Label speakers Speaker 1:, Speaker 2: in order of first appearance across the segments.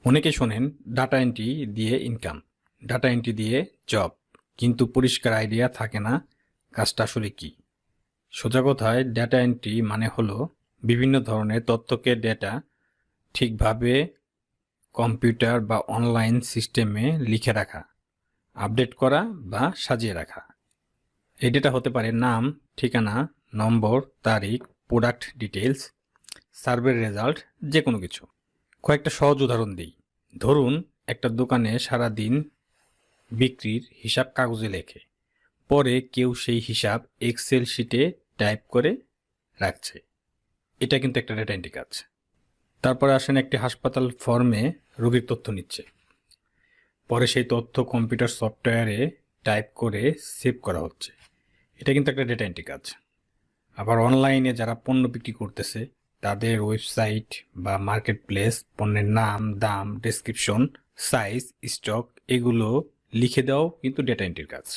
Speaker 1: অনেকে শোনেন data entry দিয়ে ইনকাম, ডাটা এন্ট্রি দিয়ে জব, কিন্তু পরিষ্কার আইডিয়া থাকে না কাজটা আসলে কি। সোজা কথায় ডাটা এন্ট্রি মানে হলো বিভিন্ন ধরনের তথ্যকে ডেটা ঠিকভাবে কম্পিউটার বা অনলাইন সিস্টেমে লিখে রাখা, আপডেট করা বা সাজিয়ে রাখা। এই ডেটা হতে পারে নাম, ঠিকানা, নম্বর, তারিখ, প্রোডাক্ট ডিটেলস, সার্ভের রেজাল্ট, যে কোনো কিছু। কয়েকটা সহজ উদাহরণ দিই। ধরুন একটা দোকানে সারা দিন বিক্রির হিসাব কাগজে লেখে, পরে কেউ সেই হিসাব এক্সেল শিটে টাইপ করে রাখছে। এটা কিন্তু একটা ডেটা এন্ট্রি কাজ। তারপরে আসেন একটি হাসপাতাল ফর্মে রোগীর তথ্য নিচ্ছে, পরে সেই তথ্য কম্পিউটার সফটওয়্যারে টাইপ করে সেভ করা হচ্ছে। এটা কিন্তু একটা ডেটা এন্ট্রি কাজ। আবার অনলাইনে যারা পণ্য বিক্রি করতেছে তাদের ওয়েবসাইট বা মার্কেট প্লেস পণ্যের নাম, দাম, ডেসক্রিপশন, সাইজ, স্টক এগুলো লিখে দেওয়াও কিন্তু ডেটা এন্ট্রির কাজ।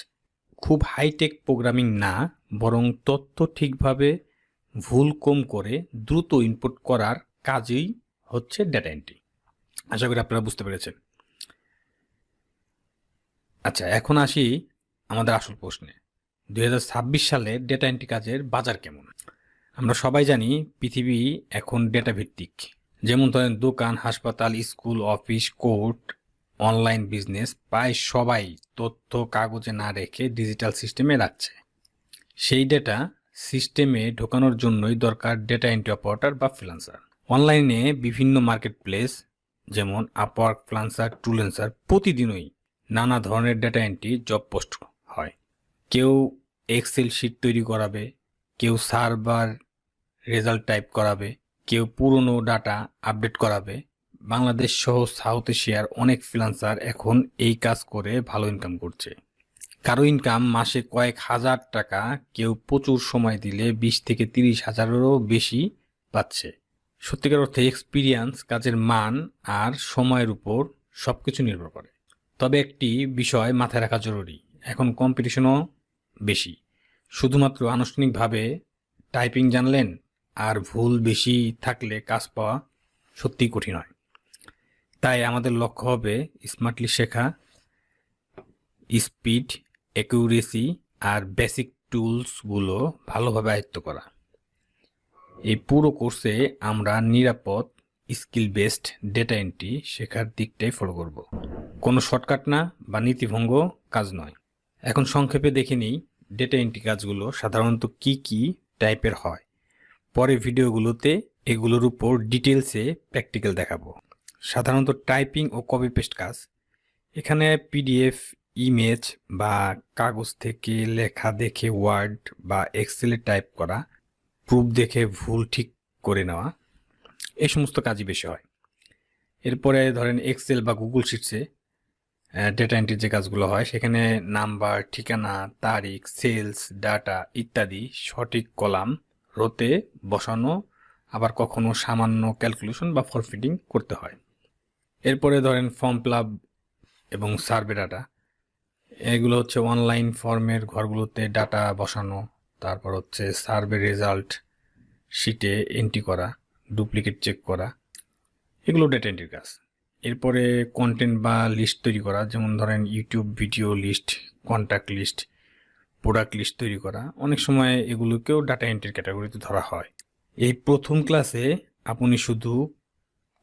Speaker 1: খুব হাইটেক প্রোগ্রামিং না, বরং তথ্য ঠিকভাবে ভুল কম করে দ্রুত ইনপুট করার কাজই হচ্ছে ডেটা এন্ট্রি। আশা করি আপনারা বুঝতে পেরেছেন। আচ্ছা, এখন আসি আমাদের আসল প্রশ্নে। 2026 সালে ডেটা এন্ট্রি কাজের বাজার কেমন? আমরা সবাই জানি পৃথিবী এখন ডেটা ভিত্তিক। যেমন ধরেন দোকান, হাসপাতাল, school, office, court, online business, প্রায় সবাই তথ্য কাগজে না রেখে ডিজিটাল সিস্টেমে রাখছে। সেই ডেটা সিস্টেমে ঢোকানোর জন্যই দরকার ডেটা এন্ট্রি অপারেটর বা ফ্রিল্যান্সার। অনলাইনে বিভিন্ন মার্কেট প্লেস যেমন আপওয়ার্ক, ফ্রিল্যান্সার, টুলেন্সার প্রতিদিনই নানা ধরনের ডেটা এন্ট্রি জব পোস্ট হয়। কেউ এক্সেল শিট তৈরি করাবে, কেউ সার্ভার রেজাল্ট টাইপ করাবে, কেউ পুরনো ডাটা আপডেট করাবে। বাংলাদেশ সহ সাউথ এশিয়ার অনেক ফ্রিল্যান্সার এখন এই কাজ করে ভালো ইনকাম করছে। কারো ইনকাম মাসে কয়েক হাজার টাকা, কেউ প্রচুর সময় দিলে 20 থেকে 30 হাজারেরও বেশি পাচ্ছে। সত্যিকার অর্থে এক্সপিরিয়েন্স, কাজের মান আর সময়ের উপর সবকিছু নির্ভর করে। তবে একটি বিষয় মাথায় রাখা জরুরি, এখন কম্পিটিশনও বেশি। শুধুমাত্র আনুষ্ঠানিকভাবে টাইপিং জানলেন আর ভুল বেশি থাকলে কাজ পাওয়া সত্যিই কঠিন হয়। তাই আমাদের লক্ষ্য হবে স্মার্টলি শেখা, স্পিড, অ্যাকুরেসি আর বেসিক টুলসগুলো ভালোভাবে আয়ত্ত করা। এই পুরো কোর্সে আমরা নিরাপদ, স্কিল বেসড ডেটা এন্ট্রি শেখার দিকটাই ফলো করব। কোনো শর্টকাট না বা নীতিভঙ্গ কাজ নয়। এখন সংক্ষেপে দেখে নিই ডেটা এন্ট্রি কাজগুলো সাধারণত কি কি টাইপের হয়। পরে ভিডিওগুলোতে এগুলোর উপর ডিটেলসে প্র্যাকটিক্যাল দেখাবো। সাধারণত টাইপিং ও কপি পেস্ট কাজ। এখানে পিডিএফ, ইমেজ বা কাগজ থেকে লেখা দেখে ওয়ার্ড বা এক্সেলে টাইপ করা, প্রুফ দেখে ভুল ঠিক করে নেওয়া, এই সমস্ত কাজই বেশি হয়। এরপরে ধরেন এক্সেল বা গুগল শিটসে ডেটা এন্ট্রির যে কাজগুলো হয় সেখানে নাম্বার, ঠিকানা, তারিখ, সেলস, ডাটা ইত্যাদি সঠিক কলাম রোতে বসানো, আবার কখনো সামান্য ক্যালকুলেশন বা ফরফিটিং করতে হয়। এরপরে ধরেন ফর্ম ফিল আপ এবং সার্ভে ডাটা, এগুলো হচ্ছে অনলাইন ফর্মের ঘরগুলোতে ডাটা বসানো, তারপর হচ্ছে সার্ভে রেজাল্ট শিটে এন্ট্রি করা, ডুপ্লিকেট চেক করা, এগুলো ডেটা এন্ট্রির কাজ। এরপরে কন্টেন্ট বা লিস্ট তৈরি করা, যেমন ধরেন YouTube video list, contact list, product list তৈরি করা, অনেক সময় এগুলোকেও ডাটা এন্ট্রির ক্যাটাগরিতে ধরা হয়। এই প্রথম ক্লাসে আপনি শুধু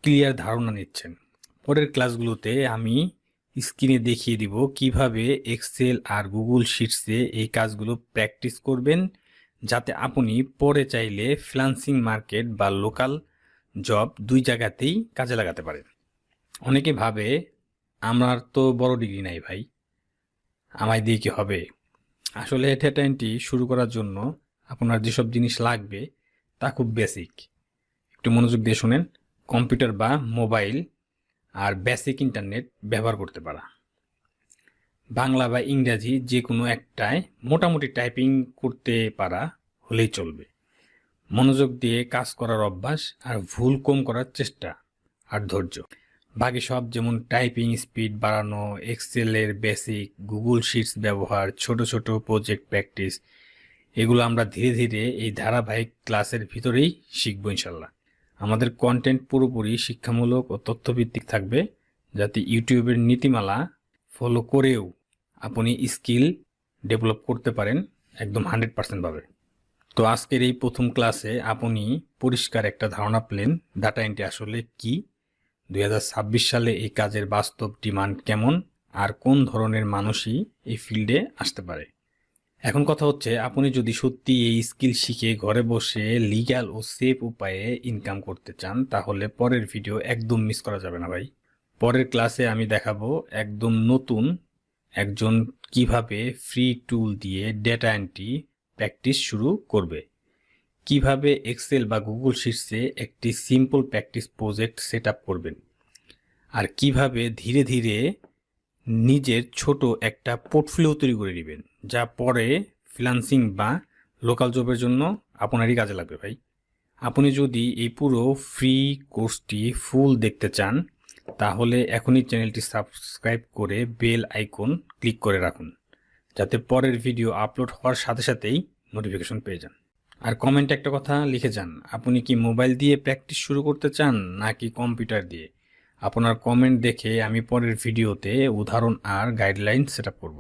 Speaker 1: ক্লিয়ার ধারণা নিচ্ছেন। পরের ক্লাসগুলোতে আমি স্ক্রিনে দেখিয়ে দিব কিভাবে এক্সেল আর গুগল শিটসে এই কাজগুলো প্র্যাকটিস করবেন, যাতে আপনি পরে চাইলে ফ্রিল্যান্সিং মার্কেট বা লোকাল জব দুই জায়গাতেই কাজে লাগাতে পারেন। অনেকে ভাবে আমার তো বড় ডিগ্রি নাই ভাই, আমায় দিয়ে কি হবে? আসলে ডেটা এন্ট্রি শুরু করার জন্য আপনার যেসব জিনিস লাগবে তা খুব বেসিক। একটু মনোযোগ দিয়ে শুনেন। কম্পিউটার বা মোবাইল আর বেসিক ইন্টারনেট ব্যবহার করতে পারা, বাংলা বা ইংরাজি যে কোনো একটায় মোটামুটি টাইপিং করতে পারা হলেই চলবে। মনোযোগ দিয়ে কাজ করার অভ্যাস আর ভুল কম করার চেষ্টা আর ধৈর্য। বাকি সব যেমন টাইপিং স্পিড বাড়ানো, এক্সেলের বেসিক, গুগল শিটস ব্যবহার, ছোট ছোট প্রজেক্ট প্র্যাকটিস, এগুলো আমরা ধীরে ধীরে এই ধারাবাহিক ক্লাসের ভিতরেই শিখবো ইনশাল্লাহ। আমাদের কন্টেন্ট পুরোপুরি শিক্ষামূলক ও তথ্যভিত্তিক থাকবে, যাতে ইউটিউবের নীতিমালা ফলো করেও আপনি স্কিল ডেভেলপ করতে পারেন একদম 100% ভাবে। তো আজকের এই প্রথম ক্লাসে আপনি পরিষ্কার একটা ধারণা পেলেন ডাটা এন্ট্রি আসলে কি, 2026 সালে এই কাজের বাস্তব ডিমান্ড কেমন, আর কোন ধরনের মানুষই এই ফিল্ডে আসতে পারে। এখন কথা হচ্ছে, আপনি যদি সত্যি এই স্কিল শিখে ঘরে বসে লিগ্যাল ও সেফ উপায়ে ইনকাম করতে চান, তাহলে পরের ভিডিও একদম মিস করা যাবে না ভাই। পরের ক্লাসে আমি দেখাবো একদম নতুন একজন কিভাবে ফ্রি টুল দিয়ে ডেটা এন্ট্রি প্র্যাকটিস শুরু করবে, কিভাবে এক্সেল বা গুগল শিটসে একটি simple practice project set up করবেন, আর কিভাবে ধীরে ধীরে নিজের ছোট একটা পোর্টফোলিও তৈরি করে নেবেন, যা পরে ফ্রিল্যান্সিং বা লোকাল জবের জন্য আপনারই কাজে লাগবে ভাই। আপনি যদি এই পুরো ফ্রি কোর্সটি ফুল দেখতে চান, তাহলে এখনই চ্যানেলটি সাবস্ক্রাইব করে বেল আইকন ক্লিক করে রাখুন, যাতে পরের ভিডিও আপলোড হওয়ার সাথে সাথেই নোটিফিকেশন পেয়ে যান। আর কমেন্টে একটা কথা লিখে যান, আপনি কি মোবাইল দিয়ে প্র্যাকটিস শুরু করতে চান নাকি কম্পিউটার দিয়ে। আপনার কমেন্ট দেখে আমি পরের ভিডিওতে উদাহরণ আর গাইডলাইন সেট আপ করব।